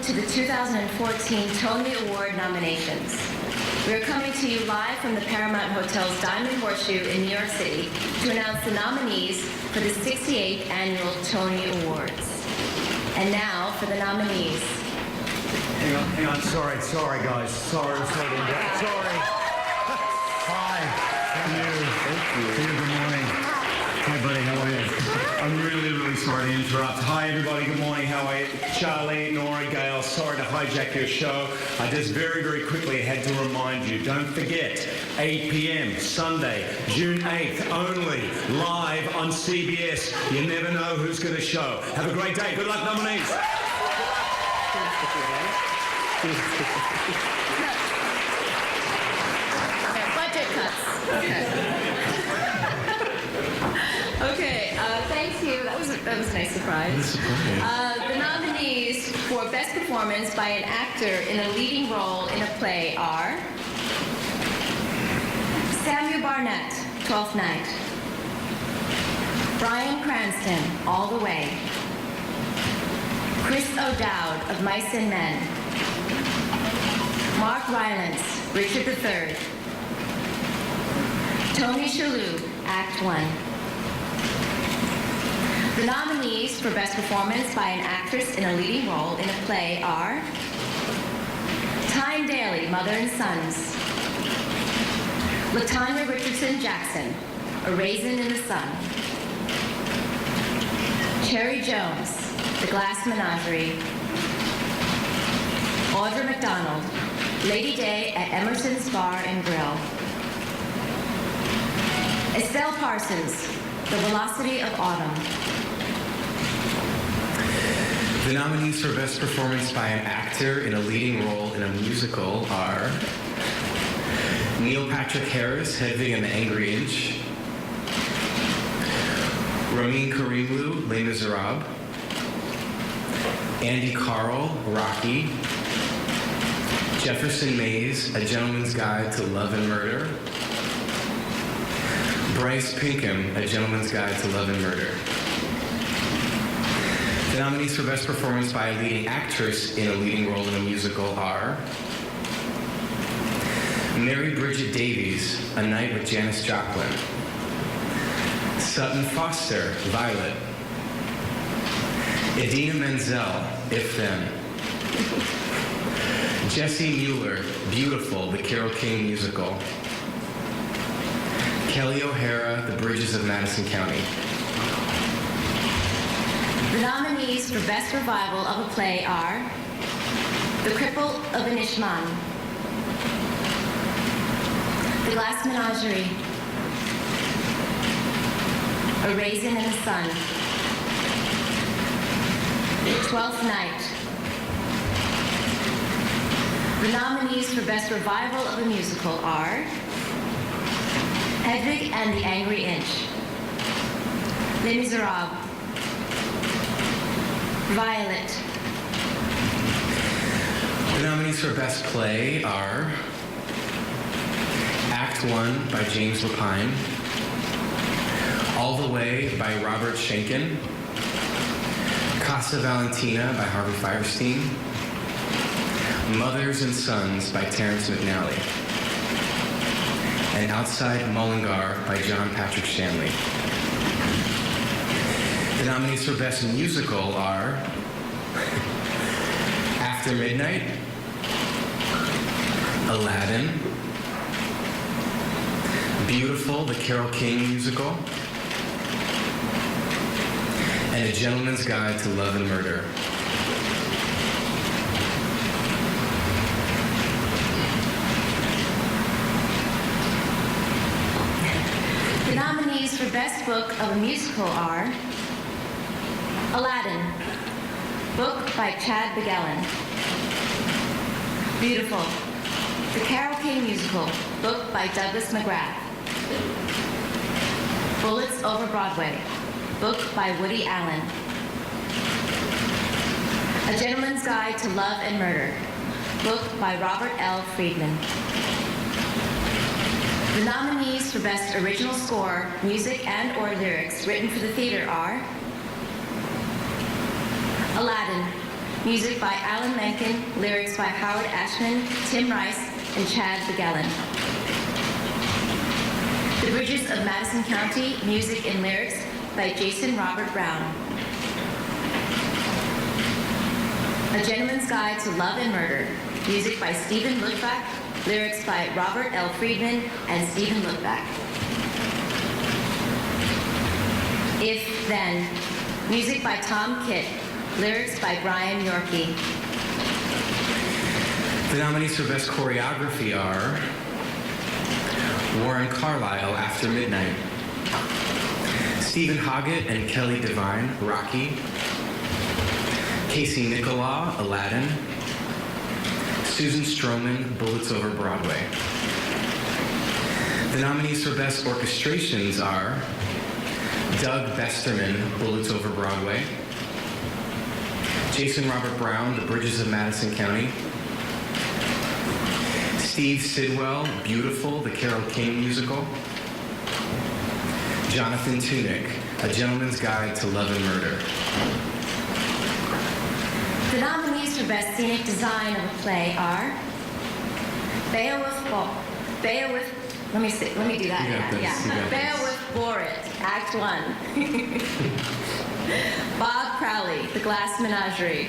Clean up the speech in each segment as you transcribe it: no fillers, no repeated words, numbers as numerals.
to the 2014 Tony Award nominations. We are coming to you live from the Paramount Hotel's Diamond Horseshoe in New York City to announce the nominees for the 68th Annual Tony Awards. And now for the nominees. Hang on. Sorry, guys. Sorry. Hi. Thank you. Good morning. Hi, buddy. How are you? I'm really sorry to interrupt. Hi, everybody. Good morning. How are you? Charlie, Nora, Gail, sorry to hijack your show. I just very quickly had to remind you, don't forget, 8 p.m. Sunday, June 8th, only, live on CBS. You never know who's going to show. Have a great day. Good luck, nominees. Budget cuts. Okay, thank you. That was a nice surprise. The nominees for Best Performance by an Actor in a Leading Role in a Play are Samuel Barnett, Twelfth Night; Bryan Cranston, All the Way; Chris O'Dowd of Mice and Men; Mark Rylance, Richard III; Tony Shalhoub, Act 1. The nominees for Best Performance by an Actress in a Leading Role in a Play are Tyne Daly, Mother and Sons; LaTanya Richardson Jackson, A Raisin in the Sun; Cherry Jones, The Glass Menagerie; Audra McDonald, Lady Day at Emerson's Bar and Grill; Estelle Parsons, The Velocity of Autumn. The nominees for Best Performance by an Actor in a Leading Role in a Musical are Neil Patrick Harris, Hedwig and the Angry Inch; Ramin Karimloo, Les Miserables; Andy Carl, Rocky; Jefferson Mays, A Gentleman's Guide to Love and Murder; Bryce Pinkham, A Gentleman's Guide to Love and Murder. The nominees for Best Performance by a Leading Actress in a Leading Role in a Musical are Mary Bridget Davies, A Night with Janis Joplin; Sutton Foster, Violet; Idina Menzel, If Then; Jessie Mueller, Beautiful, The Carole King Musical; Kelly O'Hara, The Bridges of Madison County. The nominees for Best Revival of a Play are The Cripple of Inishmaan, The Glass Menagerie, A Raisin in the Sun, Twelfth Night. The nominees for Best Revival of a Musical are Hedwig and the Angry Inch, Les Miserables, Violet. The nominees for Best Play are Act 1 by James Lapine, All the Way by Robert Schenken, Casa Valentina by Harvey Fierstein, Mothers and Sons by Terrence McNally, and Outside Mullingar by John Patrick Shanley. The nominees for Best Musical are After Midnight, Aladdin, Beautiful, The Carole King Musical, and A Gentleman's Guide to Love and Murder. The nominees for Best Book of a Musical are Aladdin, book by Chad Begellan; Beautiful, The Carole King Musical, book by Douglas McGrath; Bullets Over Broadway, book by Woody Allen; A Gentleman's Guide to Love and Murder, book by Robert L. Friedman. The nominees for Best Original Score, Music and/or Lyrics written for the theater are Aladdin, Music by Alan Menken, lyrics by Howard Ashman, Tim Rice, and Chad Begellan. The Bridges of Madison County, music and lyrics by Jason Robert Brown. A Gentleman's Guide to Love and Murder, music by Stephen Lookback, lyrics by Robert L. Friedman and Stephen Lookback. If Then, music by Tom Kitt, lyrics by Brian Yorkie. The nominees for Best Choreography are Warren Carlyle, After Midnight; Stephen Hoggett and Kelly Devine, Rocky; Casey Nicolau, Aladdin; Susan Stroman, Bullets Over Broadway. The nominees for Best Orchestrations are Doug Besterman, Bullets Over Broadway; Jason Robert Brown, The Bridges of Madison County; Steve Sidwell, Beautiful, the Carole King musical; Jonathan Tunick, A Gentleman's Guide to Love and Murder. The nominees for Best Scenic Design of a Play are let me do that. You got this, you got this. Beowulf Borit, Act 1. Bob Crowley, The Glass Menagerie.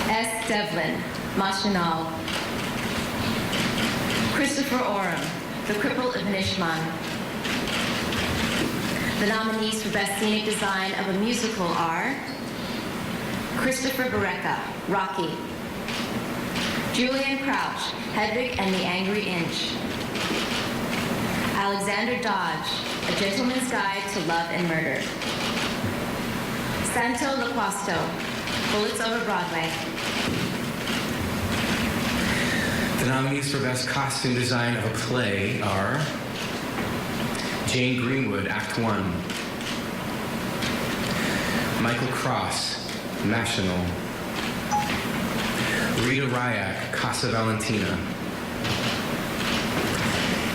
S. Devlin, Machinal. Christopher Oram, The Cripple of Nishman. The nominees for Best Scenic Design of a Musical are Christopher Barreca, Rocky; Julian Crouch, Hedwig and the Angry Inch; Alexander Dodge, A Gentleman's Guide to Love and Murder; Santo Loquasto, Bullets Over Broadway. The nominees for Best Costume Design of a Play are Jane Greenwood, Act 1; Michael Cross, Machinal; Rita Ryak, Casa Valentina;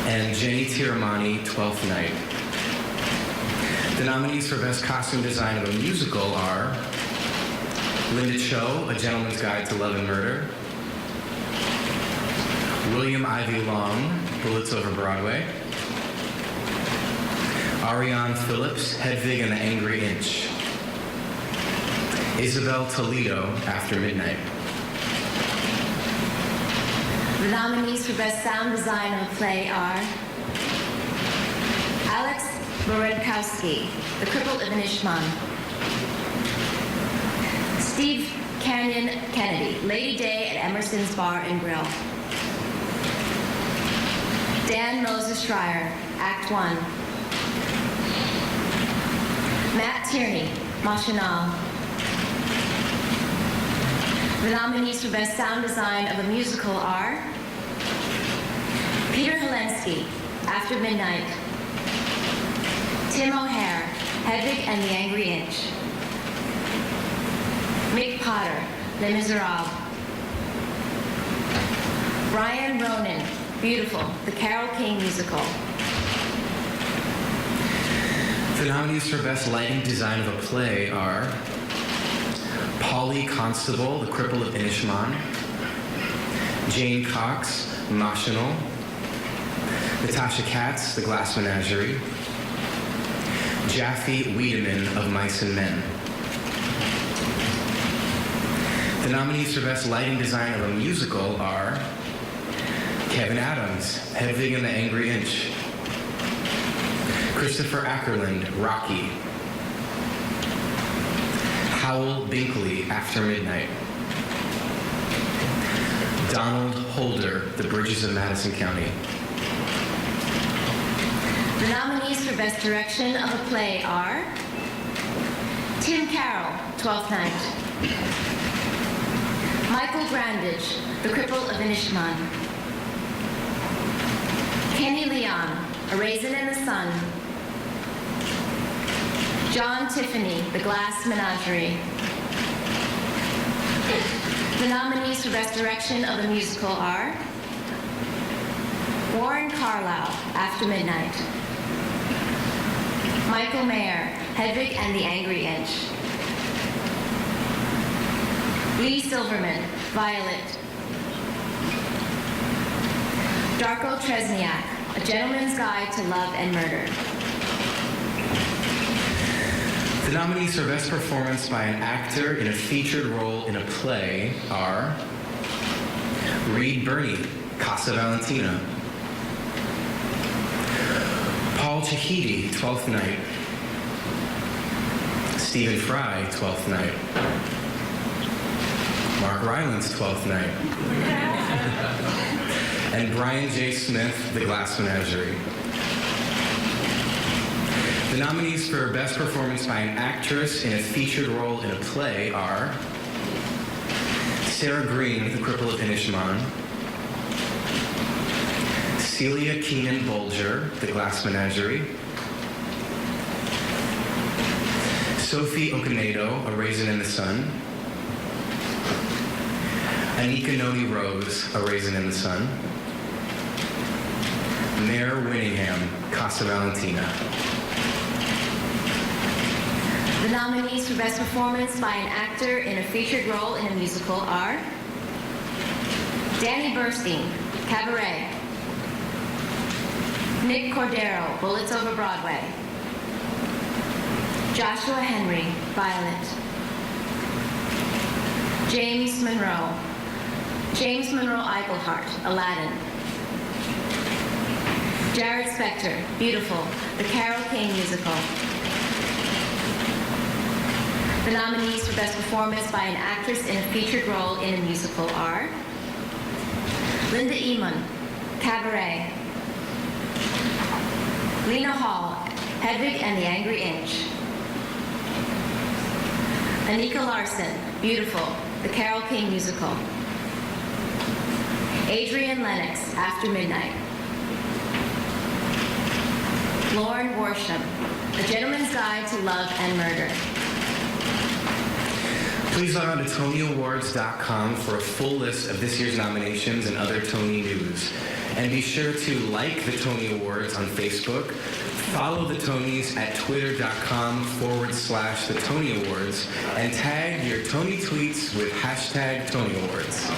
and Jenny Tiramani, Twelfth Night. The nominees for Best Costume Design of a Musical are Linda Cho, A Gentleman's Guide to Love and Murder; William Ivy Long, Bullets Over Broadway; Ariane Phillips, Hedwig and the Angry Inch; Isabel Toledo, After Midnight. The nominees for Best Sound Design of a Play are Alex Morenkowski, The Cripple of Nishman; Steve Canyon Kennedy, Lady Day at Emerson's Bar and Grill; Dan Moses Schreier, Act 1; Matt Tierney, Machinal. The nominees for Best Sound Design of a Musical are Peter Helensky, After Midnight; Tim O'Hare, Hedwig and the Angry Inch; Mick Potter, Les Miserables; Brian Ronan, Beautiful, the Carole King musical. The nominees for Best Lighting Design of a Play are Polly Constable, The Cripple of Inishmaan; Jane Cox, Machinal; Natasha Katz, The Glass Menagerie; Jaffe Wiedemann of Mice and Men. The nominees for Best Lighting Design of a Musical are Kevin Adams, Hedwig and the Angry Inch; Christopher Ackerland, Rocky; Howell Binkley, After Midnight; Donald Holder, The Bridges of Madison County. The nominees for Best Direction of a Play are Tim Carroll, Twelfth Night; Michael Grandage, The Cripple of Inishmaan; Kenny Leon, A Raisin in the Sun; John Tiffany, The Glass Menagerie. The nominees for Best Direction of a Musical are Warren Carlyle, After Midnight; Michael Mayer, Hedwig and the Angry Inch; Lee Silverman, Violet. Darko Tresniak, A Gentleman's Guide to Love and Murder. The nominees for Best Performance by an Actor in a Featured Role in a Play are Reed Birney, Casa Valentina. Paul Chahidi, Twelfth Night. Stephen Fry, Twelfth Night. Mark Rylance, Twelfth Night. And Brian J. Smith, The Glass Menagerie. The nominees for Best Performance by an Actress in a Featured Role in a Play are Sarah Green, The Cripple of Inishmaan. Celia Keenan Bolger, The Glass Menagerie. Sophie Okonedo, A Raisin in the Sun. Anika Noni Rose, A Raisin in the Sun. Mare Winningham, Casa Valentina. The nominees for Best Performance by an Actor in a Featured Role in a Musical are Danny Burstein, Cabaret. Nick Cordero, Bullets Over Broadway. Joshua Henry, Violet. James Monroe Eichelhart, Aladdin. Jared Spector, Beautiful, The Carole King Musical. The nominees for Best Performance by an Actress in a Featured Role in a Musical are Linda Eamon, Cabaret. Lena Hall, Hedwig and the Angry Inch. Anika Larson, Beautiful, The Carole King Musical. Adrienne Lennox, After Midnight. Lauren Worsham, A Gentleman's Guide to Love and Murder. Please log on to TonyAwards.com for a full list of this year's nominations and other Tony news. And be sure to like the Tony Awards on Facebook, follow the Tonys at twitter.com/the Tony Awards, and tag your Tony tweets with #Tony Awards.